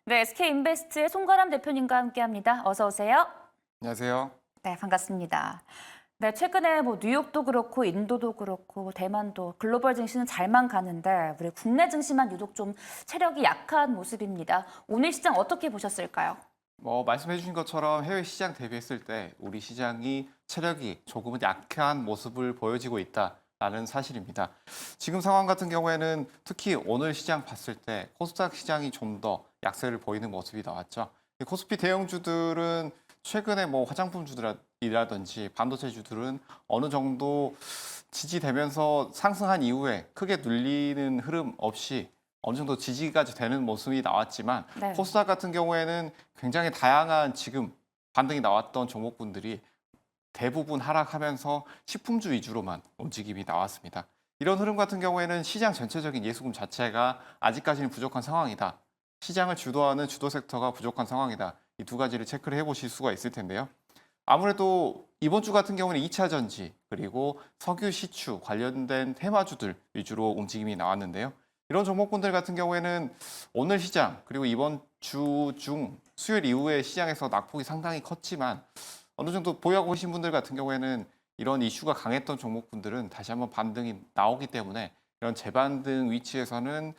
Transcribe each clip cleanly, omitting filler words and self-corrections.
네, SK인베스트의 송가람 대표님과 함께합니다. 어서 오세요. 안녕하세요. 네, 반갑습니다. 네, 최근에 뉴욕도 그렇고 인도도 그렇고 대만도 글로벌 증시는 잘만 가는데 우리 국내 증시만 유독 좀 체력이 약한 모습입니다. 오늘 시장 어떻게 보셨을까요? 말씀해 주신 것처럼 해외 시장 대비했을 때 우리 시장이 체력이 조금은 약한 모습을 보여지고 있다라는 사실입니다. 지금 상황 같은 경우에는 특히 오늘 시장 봤을 때 코스닥 시장이 좀 더 약세를 보이는 모습이 나왔죠. 이 코스피 대형주들은 최근에 화장품주들이라든지 반도체주들은 어느 정도 지지되면서 상승한 이후에 크게 눌리는 흐름 없이 어느 정도 지지까지 되는 모습이 나왔지만 네. 코스닥 같은 경우에는 굉장히 다양한 지금 반등이 나왔던 종목군들이 대부분 하락하면서 식품주 위주로만 움직임이 나왔습니다. 이런 흐름 같은 경우에는 시장 전체적인 예수금 자체가 아직까지는 부족한 상황이다. 시장을 주도하는 주도 섹터가 부족한 상황이다. 이 두 가지를 체크를 해보실 수가 있을 텐데요. 아무래도 이번 주 같은 경우는 2차 전지 그리고 석유 시추 관련된 테마주들 위주로 움직임이 나왔는데요. 이런 종목군들 같은 경우에는 오늘 시장 그리고 이번 주 중 수요일 이후에 시장에서 낙폭이 상당히 컸지만 어느 정도 보유하고 계신 분들 같은 경우에는 이런 이슈가 강했던 종목군들은 다시 한번 반등이 나오기 때문에 이런 재반등 위치에서는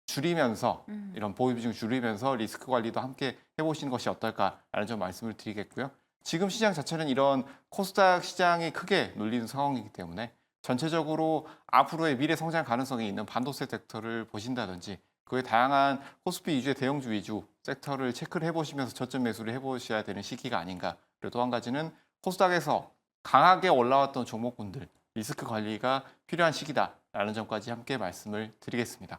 줄이면서 이런 보유 비중 줄이면서 리스크 관리도 함께 해보시는 것이 어떨까라는 점 말씀을 드리겠고요. 지금 시장 자체는 이런 코스닥 시장이 크게 눌리는 상황이기 때문에 전체적으로 앞으로의 미래 성장 가능성이 있는 반도체 섹터를 보신다든지 그의 다양한 코스피 위주의 대형주 위주 섹터를 체크를 해보시면서 저점 매수를 해보셔야 되는 시기가 아닌가. 그리고 또 한 가지는 코스닥에서 강하게 올라왔던 종목군들 리스크 관리가 필요한 시기다라는 점까지 함께 말씀을 드리겠습니다.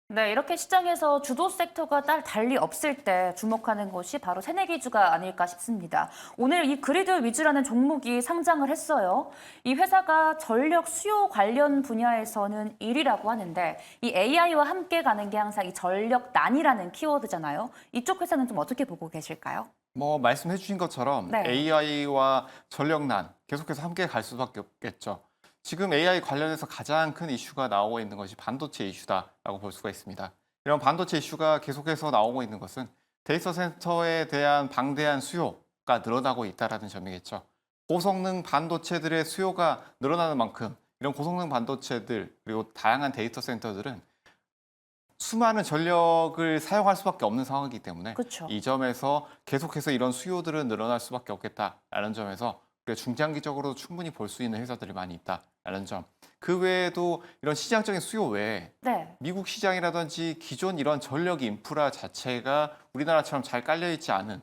네, 이렇게 시장에서 주도 섹터가 달리 없을 때 주목하는 것이 바로 새내기주가 아닐까 싶습니다. 오늘 이 그리드 위주라는 종목이 상장을 했어요. 이 회사가 전력 수요 관련 분야에서는 1위라고 하는데 이 AI와 함께 가는 게 항상 이 전력난이라는 키워드잖아요. 이쪽 회사는 좀 어떻게 보고 계실까요? 말씀해 주신 것처럼 네. AI와 전력난 계속해서 함께 갈 수밖에 없겠죠. 지금 AI 관련해서 가장 큰 이슈가 나오고 있는 것이 반도체 이슈다라고 볼 수가 있습니다. 이런 반도체 이슈가 계속해서 나오고 있는 것은 데이터 센터에 대한 방대한 수요가 늘어나고 있다는 점이겠죠. 고성능 반도체들의 수요가 늘어나는 만큼 이런 고성능 반도체들 그리고 다양한 데이터 센터들은 수많은 전력을 사용할 수밖에 없는 상황이기 때문에 그렇죠. 이 점에서 계속해서 이런 수요들은 늘어날 수밖에 없겠다라는 점에서 우리가 중장기적으로 충분히 볼 수 있는 회사들이 많이 있다라는 점. 그 외에도 이런 시장적인 수요 외에 네. 미국 시장이라든지 기존 이런 전력 인프라 자체가 우리나라처럼 잘 깔려 있지 않은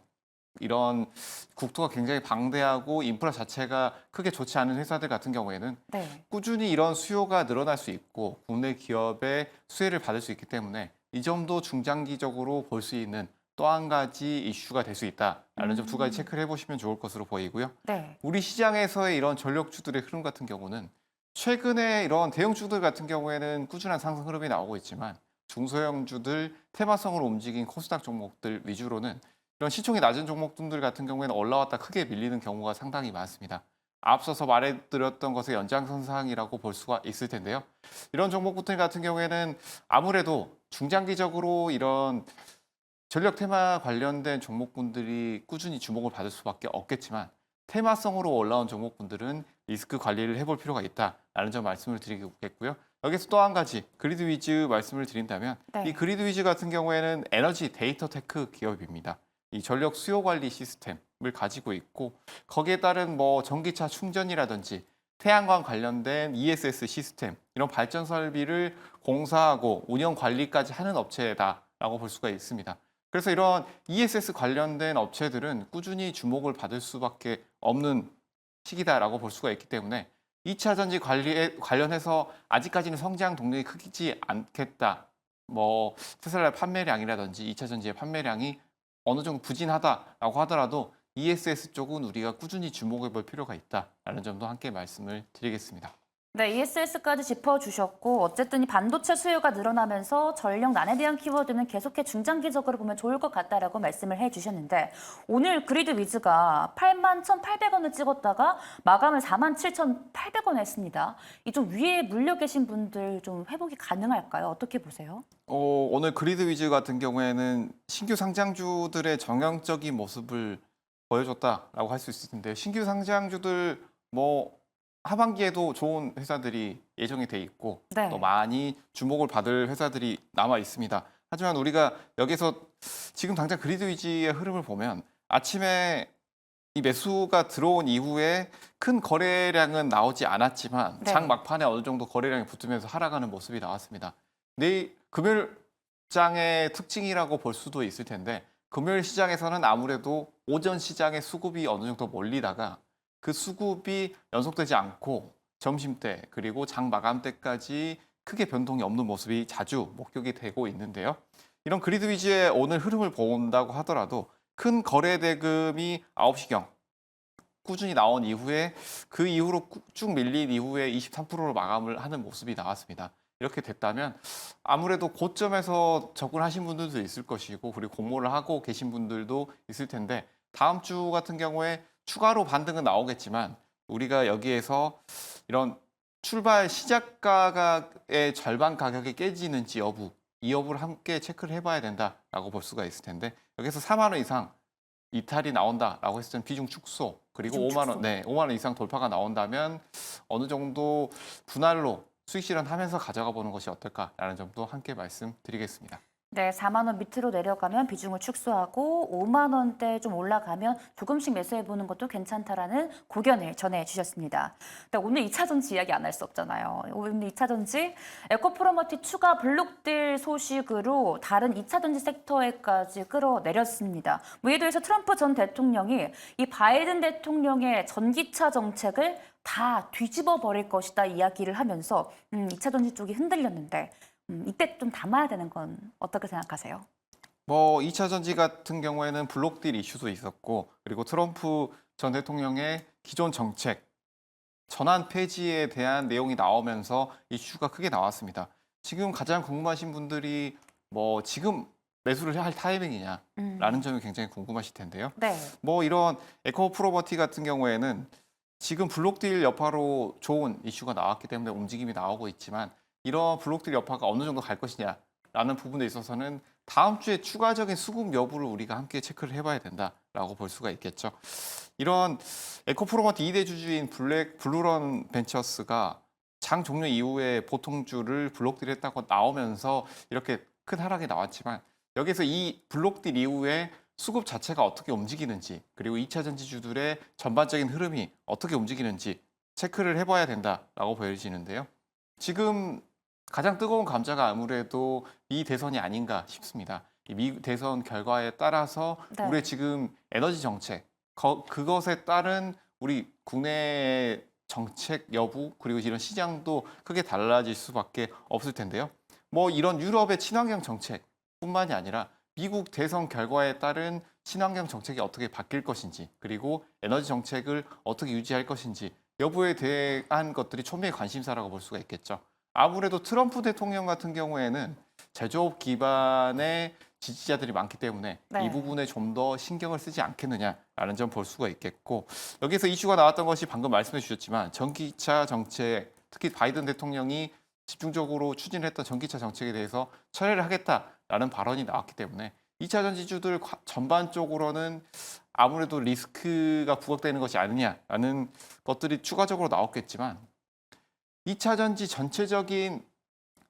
이런 국토가 굉장히 방대하고 인프라 자체가 크게 좋지 않은 회사들 같은 경우에는 네. 꾸준히 이런 수요가 늘어날 수 있고 국내 기업의 수혜를 받을 수 있기 때문에 이 점도 중장기적으로 볼 수 있는 또 한 가지 이슈가 될 수 있다라는 점 두 가지 체크를 해보시면 좋을 것으로 보이고요. 네. 우리 시장에서의 이런 전력주들의 흐름 같은 경우는 최근에 이런 대형주들 같은 경우에는 꾸준한 상승 흐름이 나오고 있지만 중소형주들 테마성으로 움직인 코스닥 종목들 위주로는 이런 시총이 낮은 종목들 같은 경우에는 올라왔다 크게 밀리는 경우가 상당히 많습니다. 앞서서 말해드렸던 것의 연장선상이라고 볼 수가 있을 텐데요. 이런 종목들 같은 경우에는 아무래도 중장기적으로 이런 전력 테마 관련된 종목군들이 꾸준히 주목을 받을 수밖에 없겠지만 테마성으로 올라온 종목군들은 리스크 관리를 해볼 필요가 있다라는 점 말씀을 드리겠고요. 여기서 또 한 가지 그리드 위즈 말씀을 드린다면 이 네. 그리드 위즈 같은 경우에는 에너지 데이터 테크 기업입니다. 이 전력 수요 관리 시스템을 가지고 있고 거기에 따른 전기차 충전이라든지 태양광 관련된 ESS 시스템 이런 발전 설비를 공사하고 운영 관리까지 하는 업체다라고 볼 수가 있습니다. 그래서 이런 ESS 관련된 업체들은 꾸준히 주목을 받을 수밖에 없는 시기다라고 볼 수가 있기 때문에 2차 전지 관리에 관련해서 아직까지는 성장 동력이 크지 않겠다. 테슬라 판매량이라든지 2차 전지의 판매량이 어느 정도 부진하다라고 하더라도 ESS 쪽은 우리가 꾸준히 주목해 볼 필요가 있다라는 점도 함께 말씀을 드리겠습니다. 네, ESS까지 짚어주셨고 어쨌든 이 반도체 수요가 늘어나면서 전력 난에 대한 키워드는 계속해 중장기적으로 보면 좋을 것 같다라고 말씀을 해주셨는데 오늘 그리드 위즈가 81,800원을 찍었다가 마감을 47,800원에 했습니다. 이 좀 위에 물려 계신 분들 좀 회복이 가능할까요? 어떻게 보세요? 오늘 그리드 위즈 같은 경우에는 신규 상장주들의 정형적인 모습을 보여줬다라고 할 수 있을 텐데요. 신규 상장주들 뭐 하반기에도 좋은 회사들이 예정이 돼 있고 네. 또 많이 주목을 받을 회사들이 남아 있습니다. 하지만 우리가 여기서 지금 당장 그리드 위즈의 흐름을 보면 아침에 이 매수가 들어온 이후에 큰 거래량은 나오지 않았지만 네. 장 막판에 어느 정도 거래량이 붙으면서 하락하는 모습이 나왔습니다. 내일 금요일장의 특징이라고 볼 수도 있을 텐데 금요일 시장에서는 아무래도 오전 시장의 수급이 어느 정도 몰리다가 그 수급이 연속되지 않고 점심때 그리고 장 마감 때까지 크게 변동이 없는 모습이 자주 목격이 되고 있는데요. 이런 그리드 위즈의 오늘 흐름을 본다고 하더라도 큰 거래 대금이 9시경 꾸준히 나온 이후에 그 이후로 쭉 밀린 이후에 23%로 마감을 하는 모습이 나왔습니다. 이렇게 됐다면 아무래도 고점에서 접근하신 분들도 있을 것이고 그리고 공모를 하고 계신 분들도 있을 텐데 다음 주 같은 경우에 추가로 반등은 나오겠지만 우리가 여기에서 이런 출발 시작가의 절반 가격이 깨지는지 여부 이 여부를 함께 체크를 해봐야 된다라고 볼 수가 있을 텐데 여기서 4만 원 이상 이탈이 나온다라고 했을 때는 비중 축소 그리고 비중 5만 축소. 원, 네, 5만 원 이상 돌파가 나온다면 어느 정도 분할로 수익 실현하면서 가져가 보는 것이 어떨까라는 점도 함께 말씀드리겠습니다. 네, 4만 원 밑으로 내려가면 비중을 축소하고 5만 원대 좀 올라가면 조금씩 매수해보는 것도 괜찮다라는 고견을 전해주셨습니다. 근데 오늘 2차 전지 이야기 안 할 수 없잖아요. 오늘 2차 전지 에코프로머티 추가 블록딜 소식으로 다른 2차 전지 섹터에까지 끌어내렸습니다. 뭐 이에 대해서 트럼프 전 대통령이 이 바이든 대통령의 전기차 정책을 다 뒤집어 버릴 것이다 이야기를 하면서 2차 전지 쪽이 흔들렸는데 이때 좀 담아야 되는 건 어떻게 생각하세요? 뭐 2차 전지 같은 경우에는 블록딜 이슈도 있었고 그리고 트럼프 전 대통령의 기존 정책 전환 폐지에 대한 내용이 나오면서 이슈가 크게 나왔습니다. 지금 가장 궁금하신 분들이 뭐 지금 매수를 할 타이밍이냐라는 점이 굉장히 궁금하실 텐데요. 네. 뭐 이런 에코 프로버티 같은 경우에는 지금 블록딜 여파로 좋은 이슈가 나왔기 때문에 움직임이 나오고 있지만 이런 블록딜 여파가 어느 정도 갈 것이냐라는 부분에 있어서는 다음 주에 추가적인 수급 여부를 우리가 함께 체크를 해봐야 된다라고 볼 수가 있겠죠. 이런 에코프로머티 2대 주주인 블루런 벤처스가 장 종료 이후에 보통주를 블록딜 했다고 나오면서 이렇게 큰 하락이 나왔지만 여기서 이 블록딜 이후에 수급 자체가 어떻게 움직이는지 그리고 2차 전지주들의 전반적인 흐름이 어떻게 움직이는지 체크를 해봐야 된다라고 보여지는데요. 지금 가장 뜨거운 감자가 아무래도 미 대선이 아닌가 싶습니다. 이 미 대선 결과에 따라서 네. 우리의 지금 에너지 정책, 그것에 따른 우리 국내 정책 여부 그리고 이런 시장도 크게 달라질 수밖에 없을 텐데요. 뭐 이런 유럽의 친환경 정책뿐만이 아니라 미국 대선 결과에 따른 친환경 정책이 어떻게 바뀔 것인지 그리고 에너지 정책을 어떻게 유지할 것인지 여부에 대한 것들이 초미의 관심사라고 볼 수가 있겠죠. 아무래도 트럼프 대통령 같은 경우에는 제조업 기반의 지지자들이 많기 때문에 네. 이 부분에 좀 더 신경을 쓰지 않겠느냐라는 점 볼 수가 있겠고 여기서 이슈가 나왔던 것이 방금 말씀해 주셨지만 전기차 정책 특히 바이든 대통령이 집중적으로 추진했던 전기차 정책에 대해서 철회를 하겠다라는 발언이 나왔기 때문에 2차 전지주들 전반적으로는 아무래도 리스크가 부각되는 것이 아니냐라는 것들이 추가적으로 나왔겠지만 2차 전지 전체적인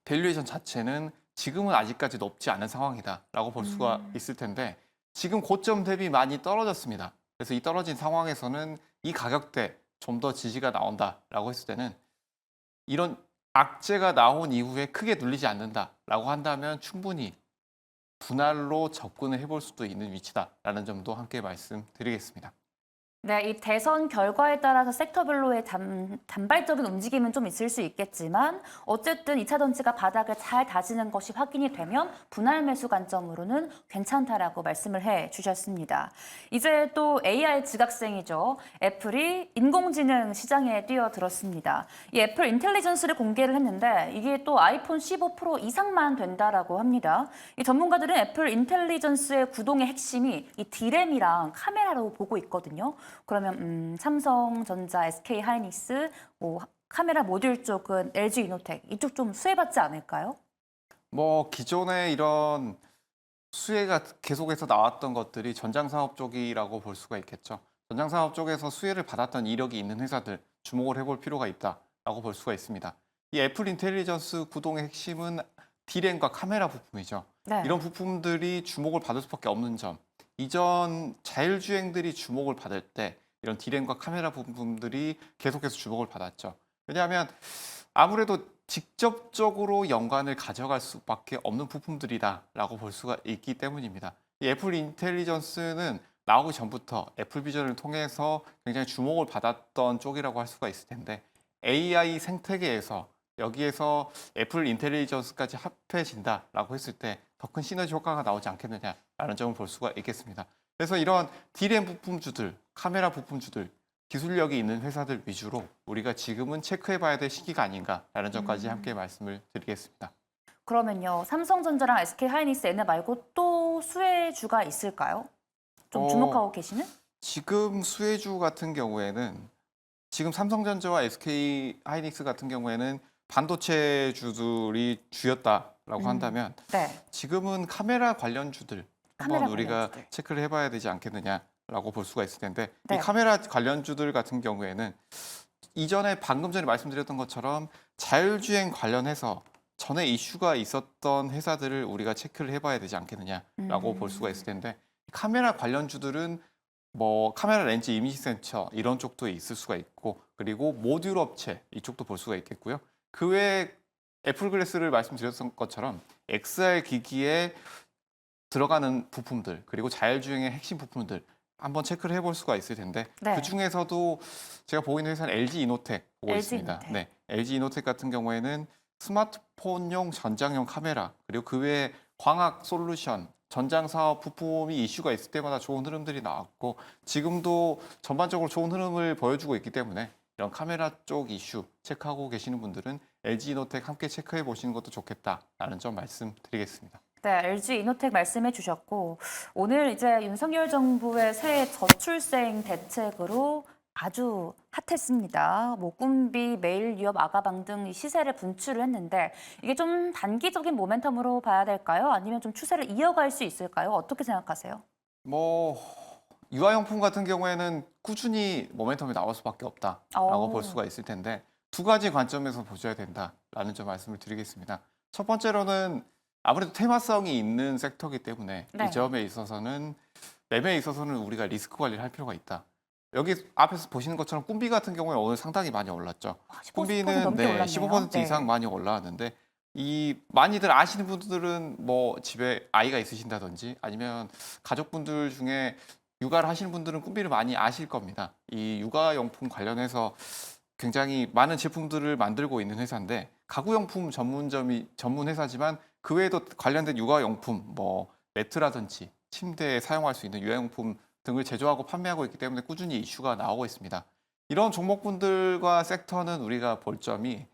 밸류에이션 자체는 지금은 아직까지 높지 않은 상황이다라고 볼 수가 있을 텐데 지금 고점 대비 많이 떨어졌습니다. 그래서 이 떨어진 상황에서는 이 가격대 좀 더 지지가 나온다라고 했을 때는 이런 악재가 나온 이후에 크게 눌리지 않는다라고 한다면 충분히 분할로 접근을 해볼 수도 있는 위치다라는 점도 함께 말씀드리겠습니다. 네, 이 대선 결과에 따라서 섹터별로의 단발적인 움직임은 좀 있을 수 있겠지만 어쨌든 2차 전지가 바닥을 잘 다지는 것이 확인이 되면 분할 매수 관점으로는 괜찮다라고 말씀을 해 주셨습니다. 이제 또 AI 지각생이죠. 애플이 인공지능 시장에 뛰어들었습니다. 이 애플 인텔리전스를 공개를 했는데 이게 또 아이폰 15 프로 이상만 된다라고 합니다. 이 전문가들은 애플 인텔리전스의 구동의 핵심이 이 D램이랑 카메라로 보고 있거든요. 그러면 삼성전자, SK하이닉스, 뭐 카메라 모듈 쪽은 LG이노텍 이쪽 좀 수혜받지 않을까요? 뭐 기존에 이런 수혜가 계속해서 나왔던 것들이 전장 사업 쪽이라고 볼 수가 있겠죠. 전장 사업 쪽에서 수혜를 받았던 이력이 있는 회사들 주목을 해볼 필요가 있다라고 볼 수가 있습니다. 이 애플 인텔리전스 구동의 핵심은 D램과 카메라 부품이죠. 네. 이런 부품들이 주목을 받을 수밖에 없는 점. 이전 자율주행들이 주목을 받을 때 이런 D램과 카메라 부품들이 계속해서 주목을 받았죠. 왜냐하면 아무래도 직접적으로 연관을 가져갈 수밖에 없는 부품들이다라고 볼 수가 있기 때문입니다. 이 애플 인텔리전스는 나오기 전부터 애플 비전을 통해서 굉장히 주목을 받았던 쪽이라고 할 수가 있을 텐데 AI 생태계에서 여기에서 애플 인텔리전스까지 합해진다라고 했을 때 더 큰 시너지 효과가 나오지 않겠느냐라는 점을 볼 수가 있겠습니다. 그래서 이런 D램 부품주들, 카메라 부품주들, 기술력이 있는 회사들 위주로 우리가 지금은 체크해봐야 될 시기가 아닌가라는 점까지 함께 말씀을 드리겠습니다. 그러면요, 삼성전자랑 SK하이닉스 얘네 말고 또 수혜주가 있을까요? 좀 주목하고 계시는? 지금 수혜주 같은 경우에는 지금 삼성전자와 SK하이닉스 같은 경우에는 반도체주들이 주였다라고 한다면 네. 지금은 카메라 관련주들 카메라 한번 우리가 관련주들. 체크를 해봐야 되지 않겠느냐라고 볼 수가 있을 텐데 네. 이 카메라 관련주들 같은 경우에는 이전에 방금 전에 말씀드렸던 것처럼 자율주행 관련해서 전에 이슈가 있었던 회사들을 우리가 체크를 해봐야 되지 않겠느냐라고 볼 수가 있을 텐데 카메라 관련주들은 뭐 카메라 렌즈 이미지 센서 이런 쪽도 있을 수가 있고 그리고 모듈 업체 이쪽도 볼 수가 있겠고요. 그 외에 애플 글래스를 말씀드렸던 것처럼 XR 기기에 들어가는 부품들 그리고 자율주행의 핵심 부품들 한번 체크를 해볼 수가 있을 텐데 네. 그 중에서도 제가 보고 있는 회사는 LG 이노텍 보고 LG 있습니다. 이노텍. 네, LG 이노텍 같은 경우에는 스마트폰용 전장용 카메라 그리고 그 외에 광학 솔루션 전장 사업 부품이 이슈가 있을 때마다 좋은 흐름들이 나왔고 지금도 전반적으로 좋은 흐름을 보여주고 있기 때문에 이런 카메라 쪽 이슈 체크하고 계시는 분들은 LG 이노텍 함께 체크해 보시는 것도 좋겠다라는 점 말씀드리겠습니다. 네, LG 이노텍 말씀해 주셨고 오늘 이제 윤석열 정부의 새 저출생 대책으로 아주 핫했습니다. 뭐 꿈비, 메일 유업, 아가방 등 시세를 분출을 했는데 이게 좀 단기적인 모멘텀으로 봐야 될까요? 아니면 좀 추세를 이어갈 수 있을까요? 어떻게 생각하세요? 뭐 유아용품 같은 경우에는 꾸준히 모멘텀이 나올 수밖에 없다라고 오. 볼 수가 있을 텐데 두 가지 관점에서 보셔야 된다라는 점 말씀을 드리겠습니다. 첫 번째로는 아무래도 테마성이 있는 섹터이기 때문에 네. 이 점에 있어서는 매매에 있어서는 우리가 리스크 관리를 할 필요가 있다. 여기 앞에서 보시는 것처럼 꿈비 같은 경우에 오늘 상당히 많이 올랐죠. 15% 꿈비는 넘게 올랐네요. 15% 이상 네. 많이 올라왔는데 이 많이들 아시는 분들은 뭐 집에 아이가 있으신다든지 아니면 가족분들 중에 육아를 하시는 분들은 꿈비를 많이 아실 겁니다. 이 육아용품 관련해서 굉장히 많은 제품들을 만들고 있는 회사인데 가구용품 전문 회사지만 그 외에도 관련된 육아용품 뭐 매트라든지 침대에 사용할 수 있는 육아용품 등을 제조하고 판매하고 있기 때문에 꾸준히 이슈가 나오고 있습니다. 이런 종목군들과 섹터는 우리가 볼 점이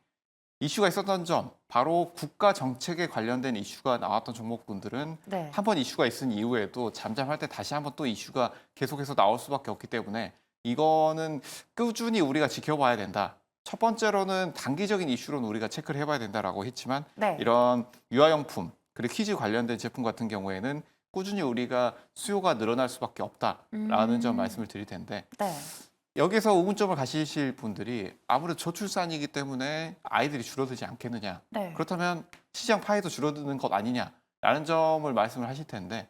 이슈가 있었던 점, 바로 국가 정책에 관련된 이슈가 나왔던 종목군들은 네. 한 번 이슈가 있은 이후에도 잠잠할 때 다시 한번 또 이슈가 계속해서 나올 수밖에 없기 때문에 이거는 꾸준히 우리가 지켜봐야 된다. 첫 번째로는 단기적인 이슈로는 우리가 체크를 해봐야 된다라고 했지만 네. 이런 유아용품 그리고 키즈 관련된 제품 같은 경우에는 꾸준히 우리가 수요가 늘어날 수밖에 없다라는 점 말씀을 드릴 텐데 네. 여기서 의문점을 가지실 분들이 아무래도 저출산이기 때문에 아이들이 줄어들지 않겠느냐. 네. 그렇다면 시장 파이도 줄어드는 것 아니냐라는 점을 말씀을 하실 텐데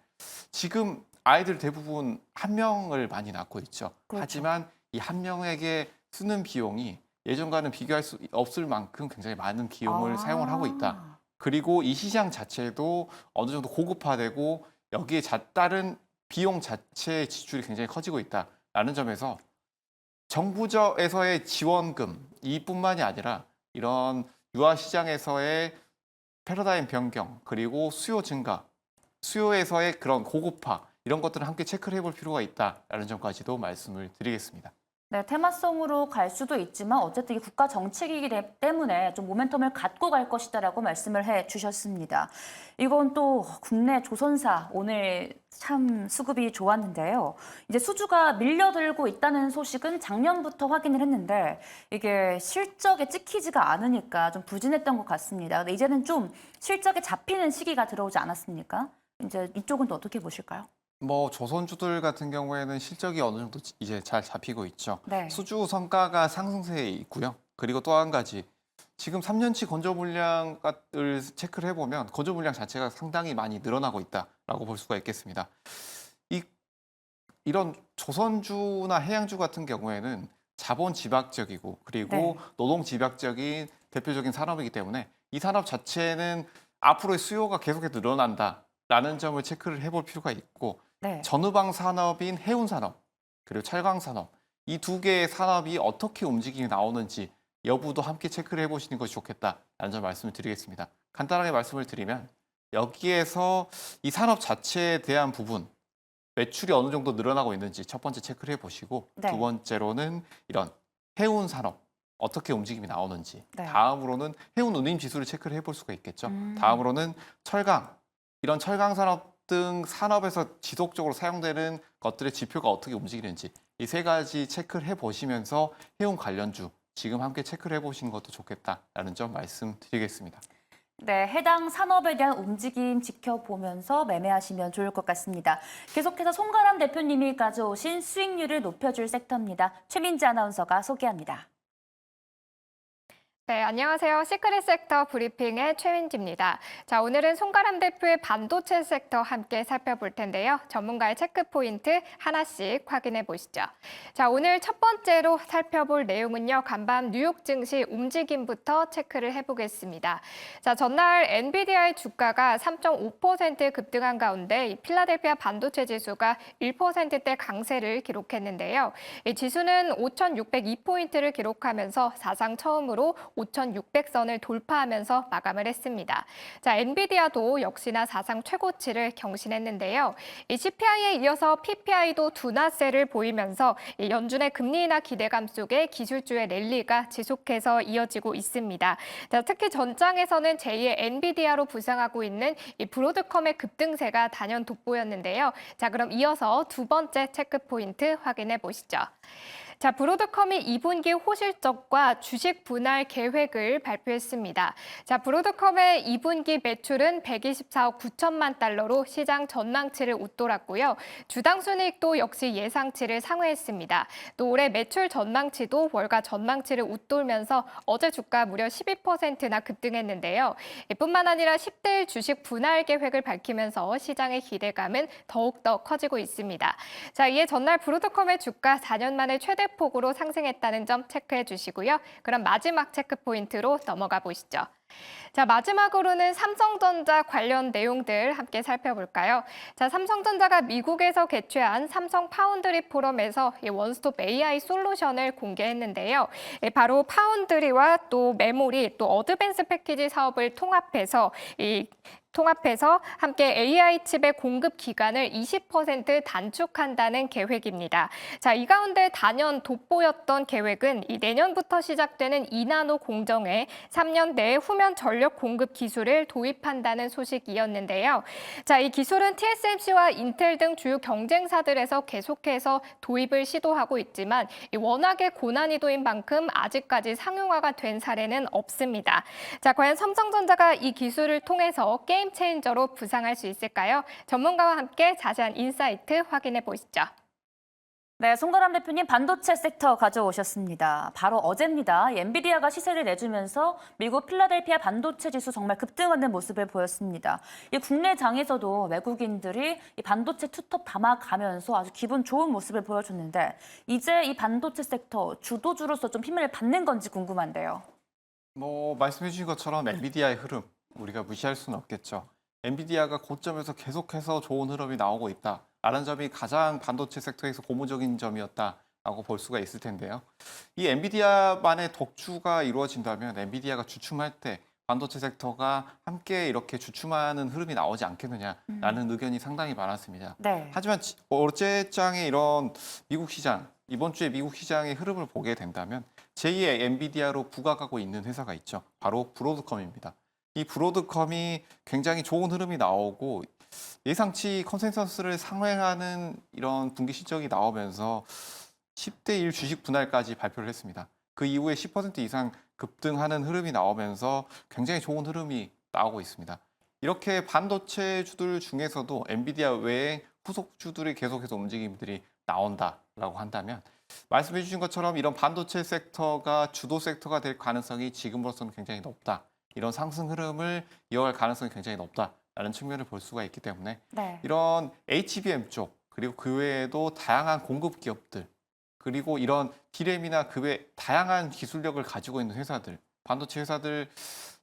지금 아이들 대부분 한 명을 많이 낳고 있죠. 그렇죠. 하지만 이 한 명에게 쓰는 비용이 예전과는 비교할 수 없을 만큼 굉장히 많은 비용을 사용을 하고 있다. 그리고 이 시장 자체도 어느 정도 고급화되고 여기에 따른 비용 자체의 지출이 굉장히 커지고 있다라는 점에서 정부에서의 지원금 이뿐만이 아니라 이런 유아 시장에서의 패러다임 변경 그리고 수요 증가, 수요에서의 그런 고급화 이런 것들을 함께 체크를 해볼 필요가 있다라는 점까지도 말씀을 드리겠습니다. 네, 테마성으로 갈 수도 있지만 어쨌든 이 국가 정책이기 때문에 좀 모멘텀을 갖고 갈 것이다라고 말씀을 해 주셨습니다. 이건 또 국내 조선사 오늘 참 수급이 좋았는데요. 이제 수주가 밀려들고 있다는 소식은 작년부터 확인을 했는데 이게 실적에 찍히지가 않으니까 좀 부진했던 것 같습니다. 근데 이제는 좀 실적에 잡히는 시기가 들어오지 않았습니까? 이제 이쪽은 또 어떻게 보실까요? 조선주들 같은 경우에는 실적이 어느 정도 이제 잘 잡히고 있죠. 네. 수주 성과가 상승세에 있고요. 그리고 또 한 가지 지금 3년치 건조 물량을 체크를 해보면 건조 물량 자체가 상당히 많이 늘어나고 있다라고 볼 수가 있겠습니다. 이 이런 조선주나 해양주 같은 경우에는 자본 집약적이고 그리고 네. 노동 집약적인 대표적인 산업이기 때문에 이 산업 자체는 앞으로의 수요가 계속해서 늘어난다라는 점을 체크를 해볼 필요가 있고 네. 전후방 산업인 해운 산업 그리고 철강 산업 이 두 개의 산업이 어떻게 움직임이 나오는지 여부도 함께 체크를 해보시는 것이 좋겠다라는 점 말씀을 드리겠습니다. 간단하게 말씀을 드리면 여기에서 이 산업 자체에 대한 부분 매출이 어느 정도 늘어나고 있는지 첫 번째 체크를 해보시고 네. 두 번째로는 이런 해운 산업 어떻게 움직임이 나오는지 네. 다음으로는 해운 운임 지수를 체크를 해볼 수가 있겠죠. 음. 다음으로는 철강 이런 철강 산업 등 산업에서 지속적으로 사용되는 것들의 지표가 어떻게 움직이는지 이 세 가지 체크를 해보시면서 해운 관련주 지금 함께 체크를 해보시는 것도 좋겠다라는 점 말씀드리겠습니다. 네, 해당 산업에 대한 움직임 지켜보면서 매매하시면 좋을 것 같습니다. 계속해서 송가람 대표님이 가져오신 수익률을 높여줄 섹터입니다. 최민지 아나운서가 소개합니다. 네, 안녕하세요. 시크릿 섹터 브리핑의 최민지입니다. 자, 오늘은 송가람 대표의 반도체 섹터 함께 살펴볼 텐데요. 전문가의 체크 포인트 하나씩 확인해 보시죠. 자, 오늘 첫 번째로 살펴볼 내용은요. 간밤 뉴욕 증시 움직임부터 체크를 해보겠습니다. 자, 전날 엔비디아의 주가가 3.5% 급등한 가운데 이 필라델피아 반도체 지수가 1%대 강세를 기록했는데요. 이 지수는 5,602포인트를 기록하면서 사상 처음으로 5,600선을 돌파하면서 마감을 했습니다. 자, 엔비디아도 역시나 사상 최고치를 경신했는데요. 이 CPI에 이어서 PPI도 둔화세를 보이면서 이 연준의 금리 인하 기대감 속에 기술주의 랠리가 지속해서 이어지고 있습니다. 자, 특히 전장에서는 제2의 엔비디아로 부상하고 있는 이 브로드컴의 급등세가 단연 돋보였는데요. 자, 그럼 이어서 두 번째 체크 포인트 확인해 보시죠. 자, 브로드컴이 2분기 호실적과 주식 분할 계획을 발표했습니다. 자, 브로드컴의 2분기 매출은 124억 9천만 달러로 시장 전망치를 웃돌았고요. 주당 순이익도 역시 예상치를 상회했습니다. 또 올해 매출 전망치도 월가 전망치를 웃돌면서 어제 주가 무려 12%나 급등했는데요. 뿐만 아니라 10대 1 주식 분할 계획을 밝히면서 시장의 기대감은 더욱더 커지고 있습니다. 자, 이에 전날 브로드컴의 주가 4년 만에 최대 폭으로 상승했다는 점 체크해 주시고요. 그럼 마지막 체크 포인트로 넘어가 보시죠. 자, 마지막으로는 삼성전자 관련 내용들 함께 살펴볼까요? 자, 삼성전자가 미국에서 개최한 삼성 파운드리 포럼에서 이 원스톱 AI 솔루션을 공개했는데요. 바로 파운드리와 또 메모리, 또 어드밴스 패키지 사업을 통합해서 함께 AI 칩의 공급 기간을 20% 단축한다는 계획입니다. 자, 이 가운데 단연 돋보였던 계획은 이 내년부터 시작되는 2나노 공정에 3년 내에 후면 전력 공급 기술을 도입한다는 소식이었는데요. 자, 이 기술은 TSMC와 인텔 등 주요 경쟁사들에서 계속해서 도입을 시도하고 있지만 워낙에 고난이도인 만큼 아직까지 상용화가 된 사례는 없습니다. 자, 과연 삼성전자가 이 기술을 통해서 게임 체인저로 부상할 수 있을까요? 전문가와 함께 자세한 인사이트 확인해 보시죠. 네, 송가람 대표님 반도체 섹터 가져오셨습니다. 바로 어제입니다. 엔비디아가 시세를 내주면서 미국 필라델피아 반도체 지수 정말 급등하는 모습을 보였습니다. 이 국내 장에서도 외국인들이 이 반도체 투톱 담아가면서 아주 기분 좋은 모습을 보여줬는데 이제 이 반도체 섹터 주도주로서 좀 힘을 받는 건지 궁금한데요. 말씀해 주신 것처럼 엔비디아의 흐름 우리가 무시할 수는 없겠죠. 엔비디아가 고점에서 계속해서 좋은 흐름이 나오고 있다라는 점이 가장 반도체 섹터에서 고무적인 점이었다라는 라고 볼 수가 있을 텐데요. 이 엔비디아만의 독주가 이루어진다면 엔비디아가 주춤할 때 반도체 섹터가 함께 이렇게 주춤하는 흐름이 나오지 않겠느냐라는 의견이 상당히 많았습니다. 네. 하지만 어제장에 이런 미국 시장, 이번 주에 미국 시장의 흐름을 보게 된다면 제2의 엔비디아로 부각하고 있는 회사가 있죠. 바로 브로드컴입니다. 이 브로드컴이 굉장히 좋은 흐름이 나오고 예상치 컨센서스를 상회하는 이런 분기 실적이 나오면서 10대 1 주식 분할까지 발표를 했습니다. 그 이후에 10% 이상 급등하는 흐름이 나오면서 굉장히 좋은 흐름이 나오고 있습니다. 이렇게 반도체주들 중에서도 엔비디아 외에 후속주들이 계속해서 움직임들이 나온다라고 한다면 말씀해 주신 것처럼 이런 반도체 섹터가 주도 섹터가 될 가능성이 지금으로서는 굉장히 높다. 이런 상승 흐름을 이어갈 가능성이 굉장히 높다라는 측면을 볼 수가 있기 때문에 네. 이런 HBM 쪽 그리고 그 외에도 다양한 공급 기업들 그리고 이런 D램이나 그 외 다양한 기술력을 가지고 있는 회사들, 반도체 회사들,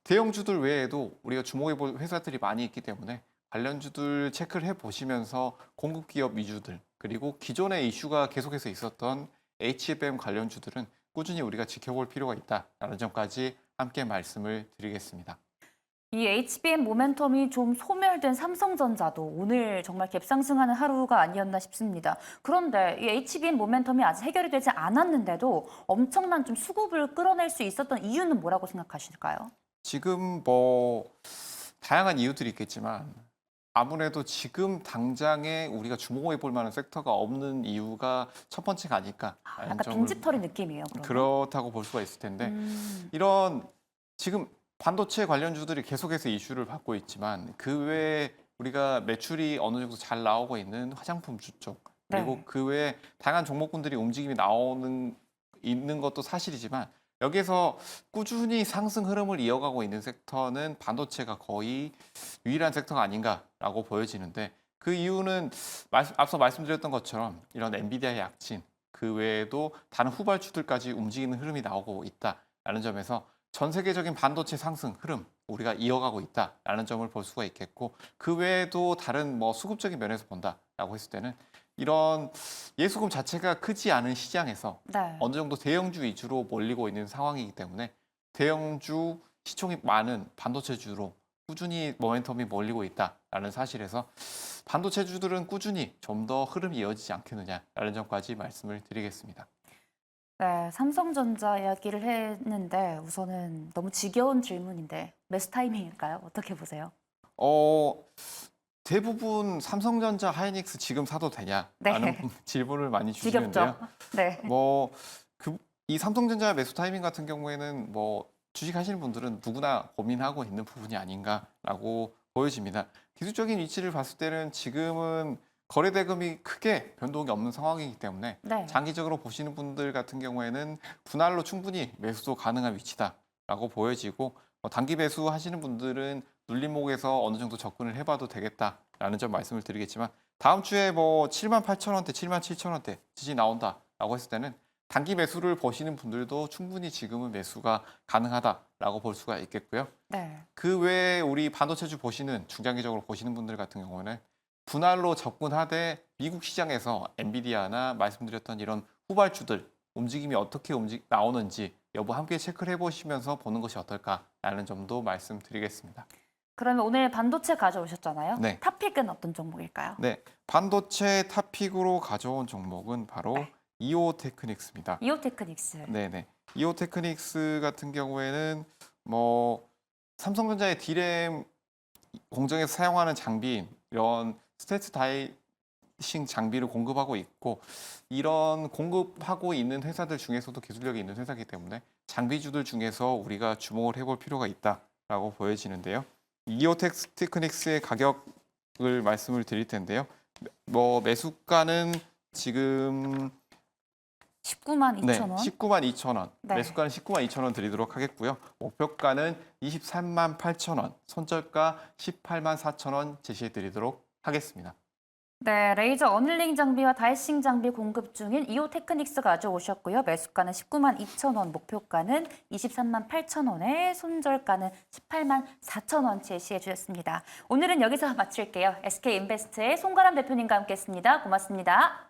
대형주들 외에도 우리가 주목해 볼 회사들이 많이 있기 때문에 관련주들 체크를 해보시면서 공급 기업 위주들 그리고 기존의 이슈가 계속해서 있었던 HBM 관련주들은 꾸준히 우리가 지켜볼 필요가 있다라는 점까지 함께 말씀을 드리겠습니다. 이 HBM 모멘텀이 좀 소멸된 삼성전자도 오늘 정말 갭상승하는 하루가 아니었나 싶습니다. 그런데 이 HBM 모멘텀이 아직 해결이 되지 않았는데도 엄청난 좀 수급을 끌어낼 수 있었던 이유는 뭐라고 생각하실까요? 지금 다양한 이유들이 있겠지만 아무래도 지금 당장에 우리가 주목해 볼 만한 섹터가 없는 이유가 첫 번째가 아닐까. 약간 빈집털이 느낌이에요. 그러면? 그렇다고 볼 수가 있을 텐데 이런 지금 반도체 관련주들이 계속해서 이슈를 받고 있지만 그 외에 우리가 매출이 어느 정도 잘 나오고 있는 화장품주 쪽 그리고 네. 그 외에 다양한 종목군들이 움직임이 있는 것도 사실이지만 여기서 꾸준히 상승 흐름을 이어가고 있는 섹터는 반도체가 거의 유일한 섹터가 아닌가라고 보여지는데 그 이유는 앞서 말씀드렸던 것처럼 이런 엔비디아의 약진 그 외에도 다른 후발주들까지 움직이는 흐름이 나오고 있다라는 점에서 전 세계적인 반도체 상승 흐름 우리가 이어가고 있다라는 점을 볼 수가 있겠고 그 외에도 다른 수급적인 면에서 본다라고 했을 때는 이런 예수금 자체가 크지 않은 시장에서 네. 어느 정도 대형주 위주로 몰리고 있는 상황이기 때문에 대형주 시총이 많은 반도체주로 꾸준히 모멘텀이 몰리고 있다라는 사실에서 반도체주들은 꾸준히 좀 더 흐름이 이어지지 않겠느냐라는 점까지 말씀을 드리겠습니다. 네, 삼성전자 이야기를 했는데 우선은 너무 지겨운 질문인데 매수 타이밍일까요? 어떻게 보세요? 대부분 삼성전자, 하이닉스 지금 사도 되냐라는 네. 질문을 많이 주시는데요. 지겹죠? 네. 이 삼성전자 매수 타이밍 같은 경우에는 주식하시는 분들은 누구나 고민하고 있는 부분이 아닌가라고 보여집니다. 기술적인 위치를 봤을 때는 지금은 거래 대금이 크게 변동이 없는 상황이기 때문에 네. 장기적으로 보시는 분들 같은 경우에는 분할로 충분히 매수도 가능한 위치다라고 보여지고 단기 매수 하시는 분들은 눌림목에서 어느 정도 접근을 해봐도 되겠다라는 점 말씀을 드리겠지만 다음 주에 78,000원대, 77,000원대 지지 나온다라고 했을 때는 단기 매수를 보시는 분들도 충분히 지금은 매수가 가능하다라고 볼 수가 있겠고요. 네. 그 외에 우리 반도체주 보시는 중장기적으로 보시는 분들 같은 경우는 분할로 접근하되 미국 시장에서 엔비디아나 말씀드렸던 이런 후발주들 움직임이 어떻게 나오는지 여부 함께 체크를 해보시면서 보는 것이 어떨까라는 점도 말씀드리겠습니다. 그러면 오늘 반도체 가져오셨잖아요. 네. 탑픽은 어떤 종목일까요? 네, 반도체 탑픽으로 가져온 종목은 바로 네. 이오테크닉스입니다. 이오테크닉스. 네네. 이오테크닉스 같은 경우에는 삼성전자의 D램 공정에서 사용하는 장비인 이런 스테이트 다이싱 장비를 공급하고 있고 이런 공급하고 있는 회사들 중에서도 기술력이 있는 회사이기 때문에 장비주들 중에서 우리가 주목을 해볼 필요가 있다라고 보여지는데요. 이오테크닉스의 가격을 말씀을 드릴 텐데요. 매수가는 지금 19만 2천 원. 19만 2천 원. 네. 매수가는 19만 2천 원 드리도록 하겠고요. 목표가는 23만 8천 원, 손절가 18만 4천 원 제시해 드리도록 하겠습니다. 네, 레이저 어닐링 장비와 다이싱 장비 공급 중인 이오테크닉스 가져오셨고요. 매수가는 19만 2천 원, 목표가는 23만 8천 원에 손절가는 18만 4천 원 제시해 주셨습니다. 오늘은 여기서 마칠게요. SK인베스트의 송가람 대표님과 함께했습니다. 고맙습니다.